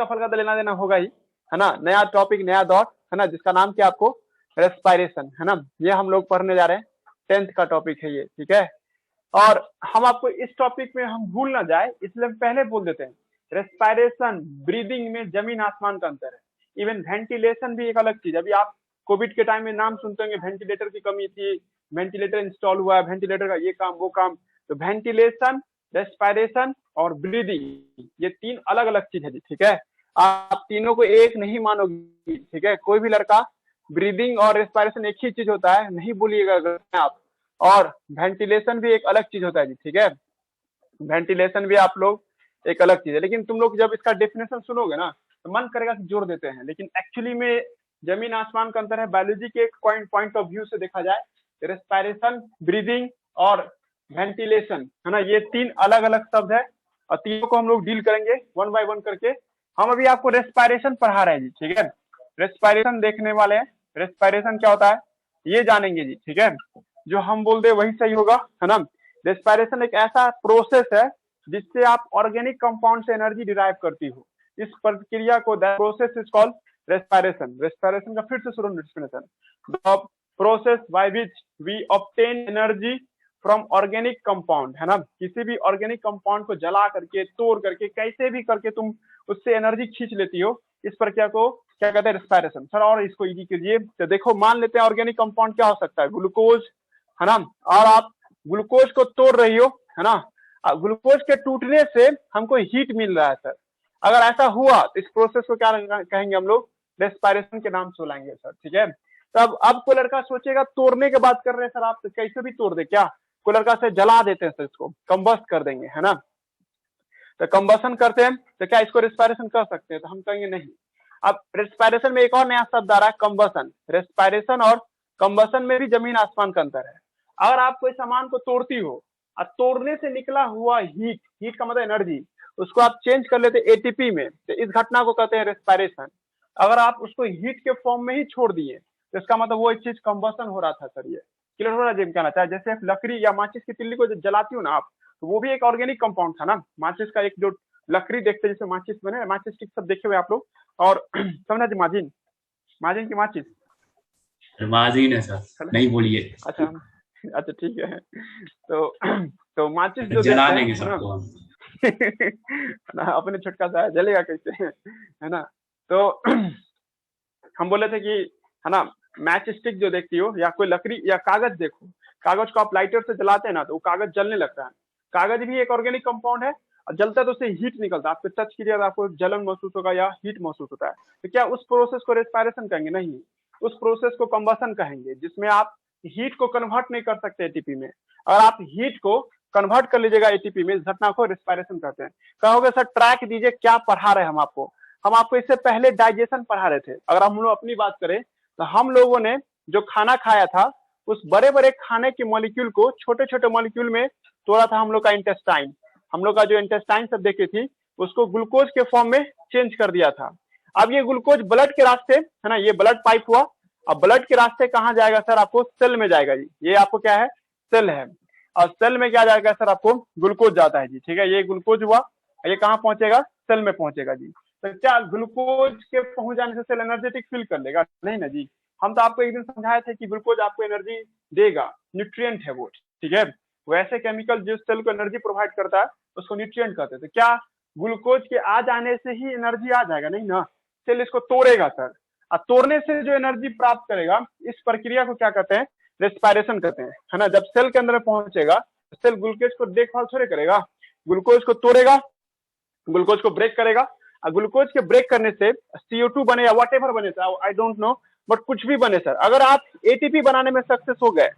हल्का फुल्का तो लेना देना होगा ही, है ना। नया टॉपिक, नया दौर, है ना, जिसका नाम क्या आपको रेस्पायरेशन, है ना, ये हम लोग पढ़ने जा रहे हैं। 10th का टॉपिक है ये, ठीक है। और हम आपको इस टॉपिक में हम भूल ना जाए इसलिए हम पहले बोल देते हैं, रेस्पायरेशन ब्रीदिंग में जमीन आसमान का अंतर है। इवन वेंटिलेशन भी एक अलग चीज। अभी आप कोविड के टाइम में नाम सुनते होंगे, वेंटिलेटर की कमी थी, वेंटिलेटर इंस्टॉल हुआ है, वेंटिलेटर का ये काम वो काम। तो वेंटिलेशन, रेस्पायरेशन और ब्रीदिंग, ये 3 अलग अलग चीज है जी, ठीक है। आप तीनों को एक नहीं मानोगी, ठीक है। कोई भी लड़का ब्रीदिंग और रेस्पायरेशन एक ही चीज होता है नहीं बोलिएगा आप। और वेंटिलेशन भी एक अलग चीज होता है जी, ठीक है। वेंटिलेशन भी आप लोग एक अलग चीज है, लेकिन तुम लोग जब इसका डेफिनेशन सुनोगे ना तो मन करेगा कि जोड़ देते हैं, लेकिन एक्चुअली में जमीन आसमान का अंतर है। बायोलॉजी के एक पॉइंट ऑफ व्यू से देखा जाए, रेस्पायरेशन, ब्रीदिंग और वेंटिलेशन, है ना, ये 3 अलग अलग शब्द है और तीनों को हम लोग डील करेंगे 1 बाय 1 करके। हम अभी आपको रेस्पायरेशन पढ़ा रहे हैं जी, ठीक है। रेस्पायरेशन देखने वाले हैं, रेस्पायरेशन क्या होता है ये जानेंगे जी, ठीक है। जो हम बोल दे वही सही होगा, है ना। रेस्पायरेशन एक ऐसा प्रोसेस है जिससे आप ऑर्गेनिक कंपाउंड से एनर्जी डिराइव करती हो। इस प्रक्रिया को process is called respiration. Respiration का फिर से सुनो definition, the process by which we obtain energy from organic compound, है ना। किसी भी ऑर्गेनिक कंपाउंड को जला करके, तोड़ करके, कैसे भी करके तुम उससे एनर्जी खींच लेती हो, इस प्रक्रिया को क्या कहते हैं रेस्पायरेशन। सर और इसको इजी कीजिए तो देखो, मान लेते हैं ऑर्गेनिक कंपाउंड क्या हो सकता है, ग्लूकोज, है ना। और आप ग्लूकोज को तोड़ रही हो, है ना। ग्लूकोज के टूटने से हमको हीट मिल रहा है सर। अगर ऐसा हुआ तो इस प्रोसेस को क्या कहेंगे हम लोग, रेस्पायरेशन के नाम से बुलाएंगे सर, ठीक है। तब अब कोई लड़का सोचेगा तोड़ने की बात कर रहे हैं सर आप, तो कैसे भी तोड़ दे क्या, कोई लड़का से जला देते हैं सर, इसको कंबस्ट कर देंगे, है ना। तो कंबसन करते हैं तो क्या इसको रेस्पायरेशन कर सकते हैं, तो हम कहेंगे नहीं। अब रेस्पायरेशन में एक और नया शब्द आ रहा है, कंबसन। रेस्पायरेशन और कंबसन में भी जमीन आसमान का अंतर है। अगर आप कोई सामान को तोड़ती हो और तोड़ने से निकला हुआ हीट, हीट का मतलब एनर्जी, उसको आप चेंज कर लेते एटीपी में, तो इस घटना को कहते हैं रेस्पायरेशन। अगर आप उसको हीट के फॉर्म में ही छोड़ दिए तो इसका मतलब वो एक चीज कंबसन हो रहा था सर। ये क्लियर हो रहा है जिम कहना चाहे, जैसे लकड़ी या माचिस की तिल्ली को जब जलाती हो ना आप, तो वो भी एक ऑर्गेनिक कंपाउंड था ना। माचिस का एक जो लकड़ी देखते जैसे माचिस बने, माचिस स्टिक सब देखे हुए आप लोग, और समझना जी, माजिन, माजिन की माचिस, माजीन है सर, नहीं बोलिए। अच्छा अच्छा ठीक है। तो माचिस जो जला देखते हैं, देंगे है ना, सबको हम। ना अपने छुटका सा है, जलेगा कैसे, है ना। तो हम बोले थे कि, है ना, मैच स्टिक जो देखती हो या कोई लकड़ी या कागज देखो, कागज को आप लाइटर से जलाते हैं ना तो वो कागज जलने लगता है। कागज भी एक ऑर्गेनिक कंपाउंड है और जलता है तो उससे हीट निकलता है। आपको टच कीजिए तो आपको जलन महसूस होगा या हीट महसूस होता है, तो क्या उस प्रोसेस को रेस्पायरेशन कहेंगे? नहीं, उस प्रोसेस को कंबसन कहेंगे, जिसमें आप हीट को कन्वर्ट नहीं कर सकते एटीपी में। अगर आप हीट को कन्वर्ट कर लीजिएगा एटीपी में, इस घटना को रेस्पायरेशन कहते हैं। कहोगे सर ट्रैक दीजिए क्या पढ़ा रहे हम आपको इससे पहले डाइजेशन पढ़ा रहे थे। अगर हम लोग अपनी बात करें तो हम लोगों ने जो खाना खाया था उस बड़े बड़े खाने के मॉलिक्यूल को छोटे छोटे मॉलिक्यूल में तोड़ा था हम लोग का इंटेस्टाइन। हम लोग का जो इंटेस्टाइन सब देखे थी उसको ग्लूकोज के फॉर्म में चेंज कर दिया था। अब ये ग्लूकोज ब्लड के रास्ते, है ना, ये ब्लड पाइप हुआ। अब ब्लड के रास्ते कहाँ जाएगा सर? आपको सेल में जाएगा जी। ये आपको क्या है? सेल है। और सेल में क्या जाएगा सर? आपको ग्लूकोज जाता है जी, ठीक है। ये ग्लूकोज हुआ, ये कहाँ पहुंचेगा? सेल में पहुंचेगा जी। तो क्या ग्लूकोज के पहुंच जाने से सेल एनर्जेटिक फील कर लेगा? नहीं ना जी। हम तो आपको एक दिन समझाए थे कि ग्लूकोज आपको एनर्जी देगा, न्यूट्रिएंट है वो, ठीक है। वैसे केमिकल जो सेल को एनर्जी प्रोवाइड करता है उसको न्यूट्रिएंट कहते हैं। तो क्या ग्लूकोज के आ जाने से ही एनर्जी आ जाएगा? नहीं ना, सेल इसको तोड़ेगा सर, और तोड़ने से जो एनर्जी प्राप्त करेगा इस प्रक्रिया को क्या कहते हैं? रेस्पायरेशन कहते हैं, है ना। जब सेल के अंदर पहुंचेगा सेल ग्लूकोज को देखभाल थोड़े करेगा, ग्लूकोज को तोड़ेगा, ग्लूकोज को ब्रेक करेगा। और ग्लूकोज के ब्रेक करने से CO2 बने या वट एवर बने sir, I don't know, but कुछ भी बने सर। अगर आप एटीपी बनाने में सक्सेस हो गए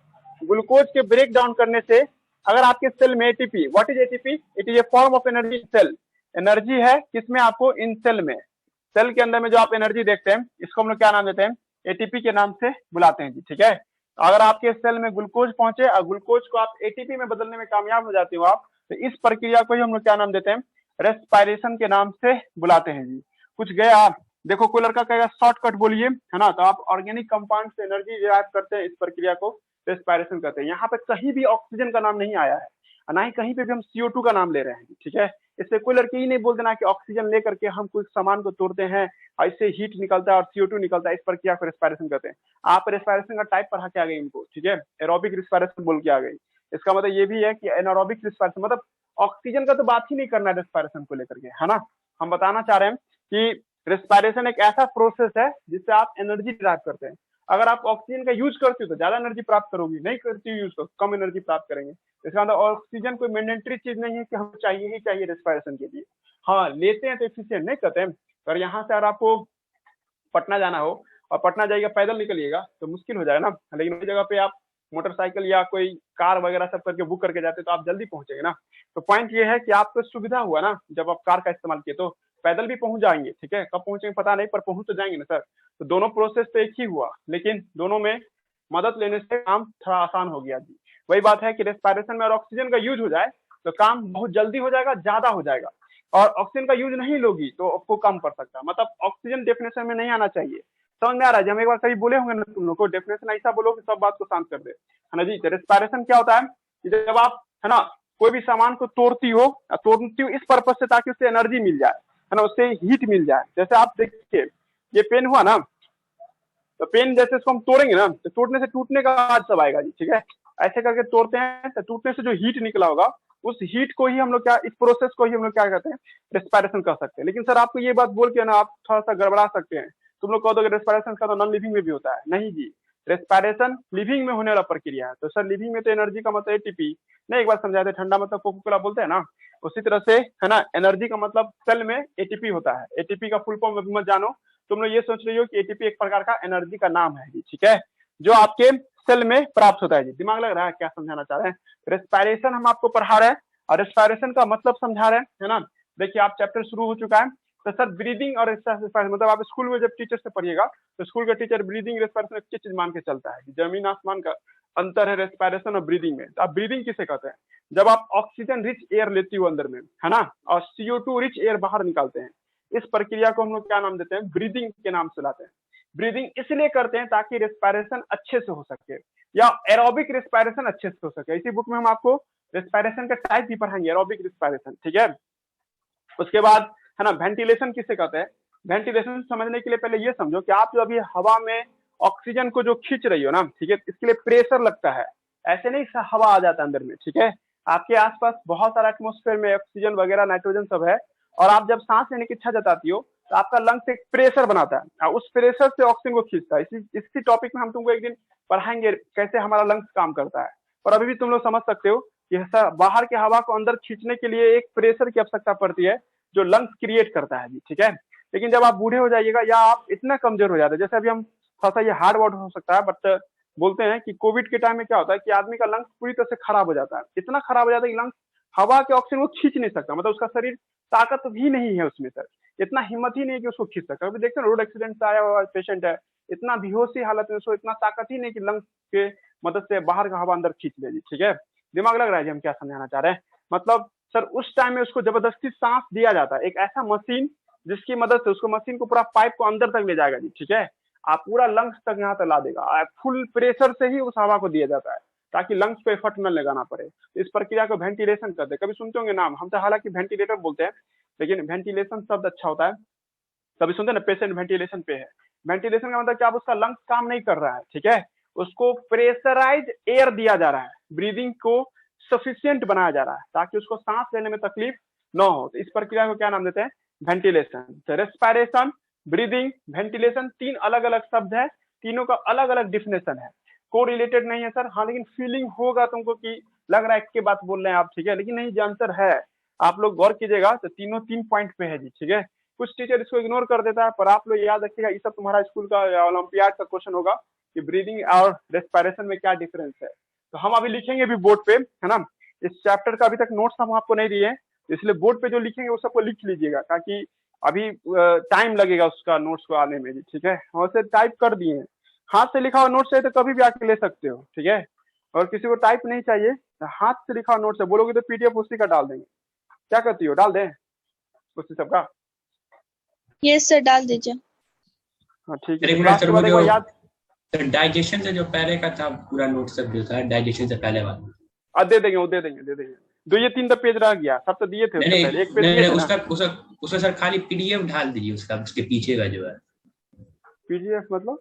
ग्लूकोज के ब्रेक डाउन करने से, अगर आपके सेल में ATP, what is ATP? It is a form of energy in cell. Energy है किसमें? आपको इन सेल में। सेल के अंदर में जो आप एनर्जी देखते हैं इसको हम लोग क्या नाम देते हैं? एटीपी के नाम से बुलाते हैं जी, ठीक है। अगर आपके सेल में ग्लूकोज पहुंचे और ग्लूकोज को आप एटीपी में बदलने में कामयाब हो जाते हो आप, तो इस प्रक्रिया को ही हम लोग क्या नाम देते हैं? रेस्पायरेशन के नाम से बुलाते हैं जी। कुछ गया? देखो कोई लड़का कहेगा शॉर्टकट बोलिए, है ना। तो आप ऑर्गेनिक कंपाउंड से एनर्जी डिराइव करते हैं, इस प्रक्रिया को रेस्पायरेशन कहते हैं। यहाँ पे कहीं भी ऑक्सीजन का नाम नहीं आया है, ना ही कहीं पे भी हम CO2 का नाम ले रहे हैं, ठीक है। इससे कोई लड़के ही नहीं बोल देना कि ऑक्सीजन लेकर के हम कुछ सामान को तोड़ते हैं और इससे हीट निकलता है और CO2 निकलता है, इस प्रक्रिया को रेस्पिरेशन कहते हैं। आप रेस्पिरेशन का टाइप पढ़ा के आ गए इनको, ठीक है, एरोबिक रेस्पिरेशन बोल के आ गई। इसका मतलब ये भी है कि एनारोबिक रेस्पिरेशन मतलब ऑक्सीजन का तो बात ही नहीं करना है रेस्पिरेशन को लेकर के, है ना। हम बताना चाह रहे हैं कि रेस्पिरेशन एक ऐसा प्रोसेस है जिससे आप एनर्जी ड्राइव करते हैं। अगर आप ऑक्सीजन का यूज करते हो तो ज्यादा एनर्जी प्राप्त करोगी, नहीं करती हो यूज तो कम एनर्जी प्राप्त करेंगे। इसका मतलब ऑक्सीजन कोई मैंडेटरी चीज नहीं है कि हमें चाहिए ही चाहिए रेस्पिरेशन के लिए। हाँ, लेते हैं तो एफिशिएंट नहीं करते हैं। और यहाँ से अगर आपको पटना जाना हो और पटना जाइएगा पैदल निकलिएगा तो मुश्किल हो जाएगा ना, लेकिन उस जगह पे आप मोटरसाइकिल या कोई कार वगैरह सब करके बुक करके जाते तो आप जल्दी पहुंचेंगे ना। तो पॉइंट ये है कि आपको सुविधा हुआ ना जब आप कार का इस्तेमाल किए, तो पैदल भी पहुंच जाएंगे, ठीक है, कब पहुंचेंगे पता नहीं पर पहुंच तो जाएंगे ना सर। तो दोनों प्रोसेस तो एक ही हुआ, लेकिन दोनों में मदद लेने से काम थोड़ा आसान हो गया जी। वही बात है कि रेस्पिरेशन में और ऑक्सीजन का यूज हो जाए तो काम बहुत जल्दी हो जाएगा, ज्यादा हो जाएगा। और ऑक्सीजन का यूज नहीं लोगी तो आपको कम पड़ सकता है। मतलब ऑक्सीजन डेफिनेशन में नहीं आना चाहिए। समझ में आ रहा है? जब एक बार कभी बोले होंगे ना तुम लोग को, डेफिनेशन ऐसा बोलो कि सब बात को शांत कर दे, है ना जी। तो रेस्पिरेशन क्या होता है कि जब आप, है ना, कोई भी सामान को तोड़ती हो इस पर्पज से ताकि उससे एनर्जी मिल जाए, है ना, उससे हीट मिल जाए। जैसे आप देखिए ये पेन हुआ ना, तो पेन जैसे इसको हम तोड़ेंगे ना तो तोड़ने से टूटने का आवाज सब आएगा जी, ठीक है। ऐसे करके तोड़ते हैं तो टूटने से जो हीट निकला होगा उस हीट को ही हम लोग क्या, इस प्रोसेस को ही हम लोग क्या कहते हैं, रेस्पिरेशन कर सकते हैं। लेकिन सर आपको ये बात बोल के ना आप थोड़ा सा गड़बड़ा सकते हैं। तुम लोग कह दो रेस्पिरेशन का तो नॉन लिविंग में भी होता है। नहीं जी, रेस्पिरेशन लिविंग में होने वाला प्रक्रिया है। तो सर लिविंग में तो एनर्जी का मतलब एटीपी नहीं, एक बार समझाते, ठंडा मतलब कोको कोला बोलते हैं ना, उसी तरह से, है ना, एनर्जी का मतलब सेल में एटीपी होता है। एटीपी का फुल फॉर्म मत जानो, तुम लोग ये सोच रही हो कि एटीपी एक प्रकार का एनर्जी का नाम है जी, ठीक है, जो आपके सेल में प्राप्त होता है जी। दिमाग लग रहा है क्या समझाना चाह रहे हैं? रेस्पिरेशन हम आपको पढ़ा रहे हैं और रेस्पिरेशन का मतलब समझा रहे हैं, है ना। देखिए आप चैप्टर शुरू हो चुका है, तो सर ब्रीदिंग और रेस्पिरेशन मतलब आप स्कूल में जब टीचर से पढ़िएगा तो स्कूल का टीचर ब्रीदिंग रेस्पिरेशन एक चीज मान के चलता है, जमीन आसमान का अंतर है रेस्पिरेशन और ब्रीदिंग में। तो आप ब्रीदिंग किसे कहते हैं? जब आप ऑक्सीजन रिच एयर लेती हो अंदर में, है ना, और CO2 रिच एयर बाहर निकालते हैं, इस प्रक्रिया को हम लोग क्या नाम देते हैं? ब्रीदिंग के नाम से लाते हैं। ब्रीदिंग इसलिए करते हैं ताकि रेस्पिरेशन अच्छे से हो सके या एरोबिक रेस्पिरेशन अच्छे से हो सके। इसी बुक में हम आपको रेस्पिरेशन का टाइप भी पढ़ाएंगे, एरोबिक रेस्पिरेशन, ठीक है। उसके बाद, है ना, वेंटिलेशन किसे कहते हैं? वेंटिलेशन समझने के लिए पहले ये समझो कि आप जो अभी हवा में ऑक्सीजन को जो खींच रही हो ना, ठीक है, इसके लिए प्रेशर लगता है। ऐसे नहीं हवा आ जाता है अंदर में, ठीक है। आपके आसपास बहुत सारा एटमोस्फेयर में ऑक्सीजन वगैरह नाइट्रोजन सब है, और आप जब सांस लेने की इच्छा जताती हो तो आपका लंग्स एक प्रेशर बनाता है और उस प्रेशर से ऑक्सीजन को खींचता है। इसी टॉपिक में हम तुमको एक दिन पढ़ाएंगे कैसे हमारा लंग्स काम करता है। और अभी भी तुम लोग समझ सकते हो कि बाहर के हवा को अंदर खींचने के लिए एक प्रेशर की आवश्यकता पड़ती है जो लंग्स क्रिएट करता है जी, ठीक है। लेकिन जब आप बूढ़े हो जाइएगा या आप इतना कमजोर हो जाते हैं, जैसे अभी हम थोड़ा सा ये हार्ड वर्ड हो सकता है, बट बोलते हैं कि कोविड के टाइम में क्या होता है कि आदमी का लंग्स पूरी तरह से खराब हो जाता है। इतना खराब हो जाता है कि लंग्स हवा के ऑक्सीजन को खींच नहीं सकता, मतलब उसका शरीर ताकत भी नहीं है उसमें सर, इतना हिम्मत ही नहीं कि उसको खींच सकता। अभी देखते हैं रोड एक्सीडेंट से आया हुआ पेशेंट है, इतना बेहोशी हालत में, उसको इतना ताकत ही नहीं कि लंग्स के मदद से बाहर का हवा अंदर खींच ले जी, ठीक है। दिमाग लग रहा है जी हम क्या समझाना चाह रहे हैं? मतलब सर उस टाइम में उसको जबरदस्ती सांस दिया जाता है, एक ऐसा मशीन जिसकी मदद से उसको मशीन को पूरा पाइप को अंदर तक ले जाएगा जी, ठीक है। आप पूरा लंग्स तक यहाँ तक ला देगा, फुल प्रेशर से ही उस हवा को दिया जाता है ताकि लंग्स पे एफर्ट न लगाना पड़े। इस प्रक्रिया को वेंटिलेशन कहते हैं। कभी सुनते होंगे नाम, हम तो हालांकि वेंटिलेटर बोलते हैं, लेकिन वेंटिलेशन शब्द अच्छा होता है। कभी सुनते हैं ना पेशेंट वेंटिलेशन पे है, वेंटिलेशन का मतलब क्या, अब उसका लंग्स काम नहीं कर रहा है, ठीक है, उसको प्रेशराइज एयर दिया जा रहा है, ब्रीदिंग को सफिशियंट बनाया जा रहा है ताकि उसको सांस लेने में तकलीफ न हो। तो इस प्रक्रिया को क्या नाम देते हैं? वेंटिलेशन। तो रेस्पिरेशन, ब्रीदिंग, वेंटिलेशन तीन अलग अलग शब्द है, तीनों का अलग अलग डिफिनेशन है, को रिलेटेड नहीं है सर। हाँ, लेकिन फीलिंग होगा तुमको कि लग रहा है एक बात बोल रहे हैं आप, ठीक है, लेकिन नहीं जी आंसर है। आप लोग गौर कीजिएगा तो तीनों 3 पॉइंट पे है जी, ठीक है। कुछ टीचर इसको इग्नोर कर देता है, पर आप लोग याद रखिएगा ये सब तुम्हारा स्कूल का ओलंपियाड का क्वेश्चन होगा कि ब्रीदिंग और रेस्पिरेशन में क्या डिफरेंस है। तो हम अभी लिखेंगे भी बोर्ड पे, है ना। इस चैप्टर का अभी तक नोट्स हम आपको नहीं दिए, इसलिए बोर्ड पे जो लिखेंगे वो सबको लिख लीजिएगा, ताकि अभी टाइम लगेगा उसका नोट्स को आने में जी, ठीक है। हम उसे टाइप कर दिए हैं, हाथ से लिखा हुआ नोट चाहिए तो कभी भी आके ले सकते हो, ठीक है। और किसी को टाइप नहीं चाहिए तो हाथ से लिखा हुआ नोट से बोलोगे तो PDF उसी का डाल देंगे। क्या करती हो, डाल दें उसी सबका? यस सर, डाल दीजिए। हाँ ठीक है। याद डाइजेशन से जो पहले का था पूरा नोट सब जो था डाइजेशन से पहले वाला दे देंगे, वो दे देंगे। दो ये 3 पेज रह गया, सब तो दिए थे उससे नहीं पहले, एक पेज नहीं दिए नहीं, थे ना। उसका सर खाली पीडीएफ डाल दीजिए उसका, उसके पीछे का जो है। पीडीएफ मतलब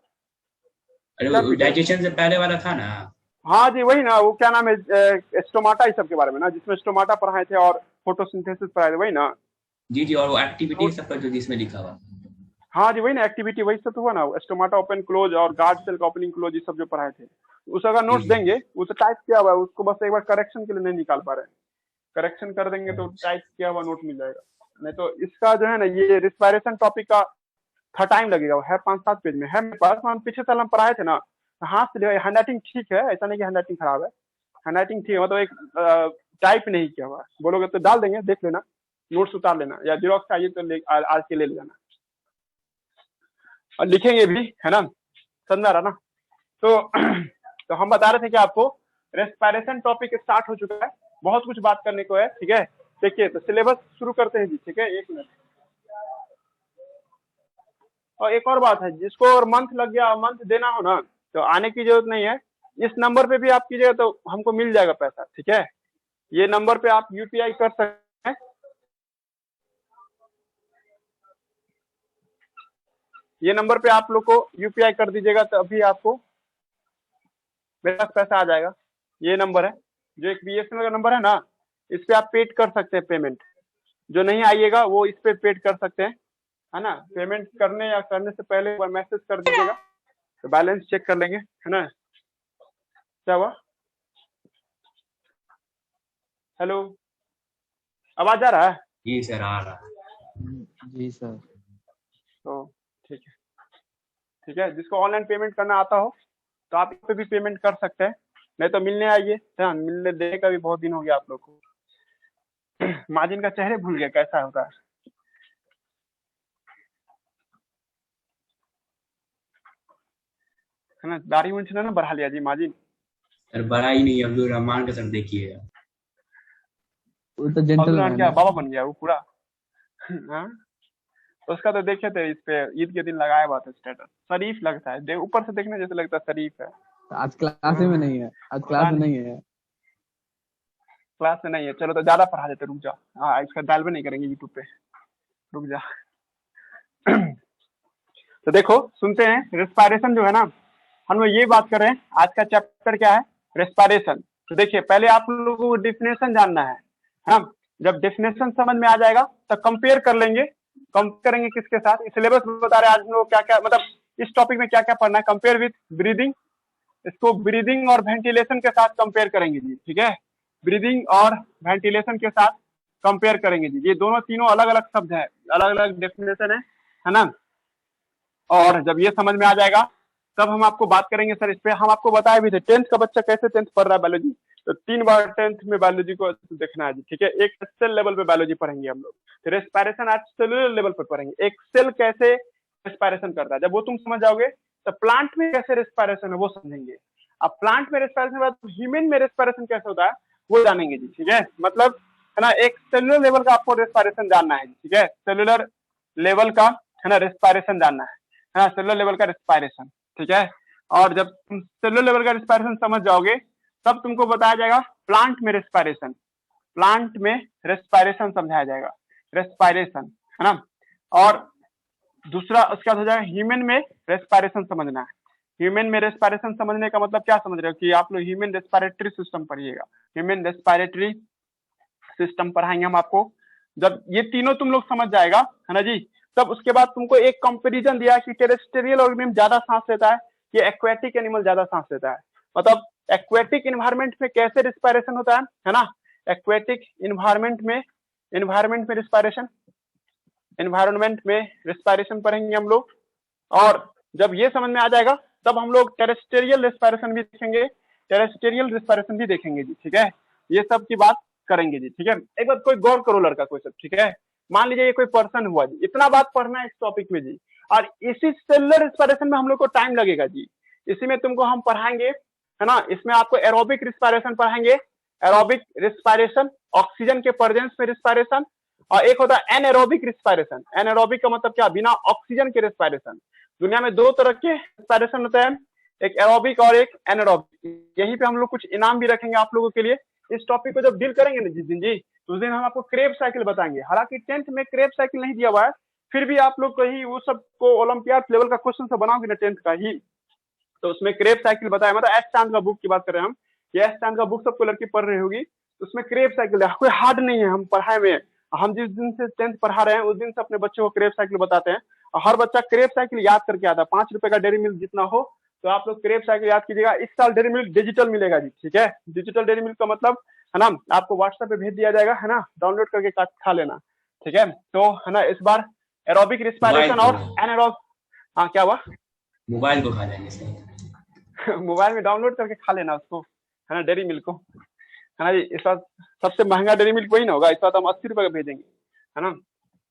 अरे क्या वो पीडीएफ? डाइजेशन से पहले वाला था ना। हाँ जी वही ना, वो क्या नाम है, स्टोमाटा इस सब के बारे में ना, जिसमें स्टोमाटा पढ़ाए थे और फोटोसिंथेसिस पढ़ाए थे, वही ना। जी जी, और वो एक्टिविटी तो सब का जो जिसमें लिखा हुआ। हाँ जी वही ना, एक्टिविटी वही सब तो हुआ ना, स्टोमाटा ओपन क्लोज और गार्ड सेल का ओपनिंग क्लोज, ये सब जो पढ़ाए थे। उस अगर जी नोट्स जी। देंगे, उसे टाइप किया हुआ है, उसको बस एक बार करेक्शन के लिए नहीं निकाल पा रहे हैं, करेक्शन कर देंगे तो टाइप किया हुआ नोट मिल जाएगा। नहीं तो इसका जो है ना, ये रिस्पायरेशन टॉपिक का था, टाइम लगेगा, वो है 5-7 पेज में है मेरे पास, हम पिछले साल हम पढ़ाए थे ना। हाथ से हैंड राइटिंग ठीक है, ऐसा नहीं कि हैंड राइटिंग खराब है, हैंड राइटिंग ठीक है, मतलब एक टाइप नहीं किया हुआ है। बोलोगे तो डाल देंगे, देख लेना, नोट्स उतार लेना, या जीरोक्स चाहिए तो आज के ले लेना, और लिखेंगे भी, है ना, समझ आ रहा ना। तो तो हम बता रहे थे कि आपको रेस्पायरेशन टॉपिक स्टार्ट हो चुका है, बहुत कुछ बात करने को है, ठीक है। देखिए तो सिलेबस शुरू करते हैं जी, ठीक है, 1 मिनट। और एक और बात है, जिसको और मंथ लग गया, मंथ देना हो ना, तो आने की जरूरत नहीं है, इस नंबर पे भी आप कीजिएगा तो हमको मिल जाएगा पैसा, ठीक है। ये नंबर पे आप यूपीआई कर सकते हैं, ये नंबर पे आप लोग को यूपीआई कर दीजिएगा तो अभी आपको मेरे पास पैसा आ जाएगा। ये नंबर है जो एक बीएसएनएल का नंबर है ना, इस पे आप पेड कर सकते हैं पेमेंट, जो नहीं आइएगा वो इस पे पेड कर सकते हैं, है ना। पेमेंट करने या करने से पहले एक बार मैसेज कर दीजिएगा तो बैलेंस चेक कर लेंगे, है ना। क्या हुआ? हेलो, आवाज आ रहा है? जी सर आ रहा है। जी सर। तो ठीक है, ठीक है, जिसको ऑनलाइन पेमेंट करना आता हो तो आप इस पे भी पेमेंट कर सकते हैं, नहीं तो मिलने आइए, हाँ, मिलने देने का भी बहुत दिन हो गया आप लोग को। मार्जिन का चेहरे भूल गया कैसा होता है, है ना। दाढ़ी मुंछ ने ना बढ़ा लिया जी मार्जिन। सर बड़ा ही नहीं, अब्दुल रहमान का सर देखिए। वो तो जेंटलमैन क्या है। बाबा बन गया वो पूरा। हाँ, उसका तो देखे थे इस पे ईद के दिन लगाया हुआ था स्टेटस, शरीफ लगता है, ऊपर से देखने जैसे लगता है शरीफ है। आज क्लास में नहीं है, आज क्लास में नहीं है। क्लास में नहीं है, चलो तो ज्यादा पढ़ा देते, रुक जा। हाँ, इसका डाल भी नहीं करेंगे यूट्यूब पे, रुक जा। तो देखो सुनते हैं, रेस्पायरेशन जो है ना, हम लोग ये बात कर रहे हैं, आज का चैप्टर क्या है, रेस्पायरेशन। तो देखिए पहले आप लोगों को डेफिनेशन जानना है ना। जब डेफिनेशन समझ में आ जाएगा तो कंपेयर कर लेंगे, कंपेयर करेंगे किसके साथ, सिलेबस बता रहे हैं आज लोग क्या क्या, मतलब इस टॉपिक में क्या क्या पढ़ना है। कंपेयर विथ ब्रीदिंग, इसको ब्रीदिंग और वेंटिलेशन के साथ कंपेयर करेंगे जी, ठीक है। ब्रीदिंग और वेंटिलेशन के साथ कंपेयर करेंगे जी, ये दोनों तीनों अलग अलग शब्द है, अलग अलग डेफिनेशन है ना। और जब ये समझ में आ जाएगा तब हम आपको बात करेंगे सर इस पे। हम आपको बताए भी थे 10th का बच्चा कैसे 10th पढ़ रहा है बायोलॉजी, तो 3 बार 10th में बायोलॉजी को देखना है जी, ठीक है। एक सेल लेवल पे बायोलॉजी पढ़ेंगे हम लोग, तो रेस्पायरेशन आज सेलुलर लेवल पे पढ़ेंगे, एक सेल कैसे रेस्पायरेशन करता है, जब वो तुम समझ जाओगे तो प्लांट में कैसे रेस्पायरेशन है वो समझेंगे। अब प्लांट में रेस्पायरेशन के बाद ह्यूमन में रेस्पायरेशन कैसे होता है वो जानेंगे जी, ठीक है। मतलब है ना, एक सेलुलर लेवल का आपको रेस्पायरेशन जानना है, ठीक है, सेलुलर लेवल का है ना रेस्पायरेशन जानना है ना, सेलुलर लेवल का रेस्पायरेशन, ठीक है। और जब तुम सेलुलर लेवल का रेस्पायरेशन समझ जाओगे तब तुमको बताया जाएगा प्लांट में रेस्पायरेशन, प्लांट में रेस्पायरेशन समझाया जाएगा, रेस्पायरेशन, है ना। और दूसरा उसके बाद हो जाएगा ह्यूमन में रेस्पायरेशन समझना है। ह्यूमन में रेस्पायरेशन समझने का मतलब क्या समझ रहे हो कि आप लोग ह्यूमन रेस्पायरेटरी सिस्टम पढ़िएगा, ह्यूमन रेस्पायरेटरी सिस्टम पढ़ाएंगे हम आपको। जब ये तीनों तुम लोग समझ जाएगा, है ना जी, तब उसके बाद तुमको एक कंपैरिजन दिया कि टेरेस्ट्रियल ऑर्गेनिज्म ज्यादा सांस लेता है कि एक्वेटिक एनिमल ज्यादा सांस लेता है। मतलब एक्वेटिक इन्वायरमेंट में कैसे रिस्पायरेशन होता है ना, एक्वेटिक इन्वायरमेंट में रिस्पायरेशन, एनवायरनमेंट में रिस्पायरेशन पढ़ेंगे हम लोग। और जब ये समझ में आ जाएगा तब हम लोग टेरेस्ट्रियल रिस्पायरेशन भी देखेंगे, टेरेस्ट्रियल रिस्पायरेशन भी देखेंगे जी, ठीक है। ये सब की बात करेंगे जी, ठीक है। एक बार कोई गौर करो लड़का कोई सब, ठीक है। मान लीजिए ये कोई पर्सन हुआ जी, इतना बात पढ़ना है इस टॉपिक में जी, और इसी सेलुलर रिस्पायरेशन में हम लोग को टाइम लगेगा जी। इसी में तुमको हम पढ़ाएंगे, है ना, इसमें आपको एरोबिक रिस्पायरेशन पढ़ाएंगे, एरोबिक रिस्पायरेशन, ऑक्सीजन के प्रेजेंस में रिस्पायरेशन, और एक होता है एनएरोबिक रिस्पायरेशन। एनएरोबिक का मतलब क्या, बिना ऑक्सीजन के रिस्पायरेशन। दुनिया में 2 तरह के रिस्पायरेशन होते हैं, एक एरोबिक और एक एनएरोबिक। यहीं पे हम लोग कुछ इनाम भी रखेंगे आप लोगों के लिए, इस टॉपिक को जब डील करेंगे ना जिस दिन जी, तो उस दिन हम आपको क्रेब साइकिल बताएंगे। हालांकि 10th में क्रेब साइकिल नहीं दिया हुआ है, फिर भी आप लोग कहीं वो सब को ओलंपियाड लेवल का क्वेश्चन से बनाओगे ना 10th का ही, तो उसमें क्रेब साइकिल बताया। मतलब एस चांद का बुक की बात कर रहे हैं हम, ये एस चांद का बुक सबको लड़की पढ़ रही होगी, तो उसमें क्रेब साइकिल है, कोई हार्ड नहीं है। हम पढ़ाए में, हम जिस दिन से 10th पढ़ा रहे हैं उस दिन से अपने बच्चों को क्रेब साइकिल बताते हैं, और हर बच्चा क्रेब साइकिल याद करके आता है। 5 रुपए का डेयरी मिल्क जितना हो, तो आप लोग क्रेब साइकिल याद कीजिएगा। इस साल डेयरी मिल्क डिजिटल मिलेगा जी, ठीक है। डिजिटल डेयरी मिल्क का मतलब है ना, आपको व्हाट्सएप पे भेज दिया जाएगा, है ना, डाउनलोड करके खा लेना, ठीक है। तो है ना, इस बार एरोबिक रिस्पायरेशन और एनारोब, हाँ क्या हुआ, मोबाइल को खा जाएंगे सही। मोबाइल में डाउनलोड करके खा लेना उसको, है ना, डेयरी मिल्क को, है ना जी। इस बार सबसे महंगा डेयरी मिल्क वही ना होगा, इस बार हम 80 रुपए का भेजेंगे, है ना,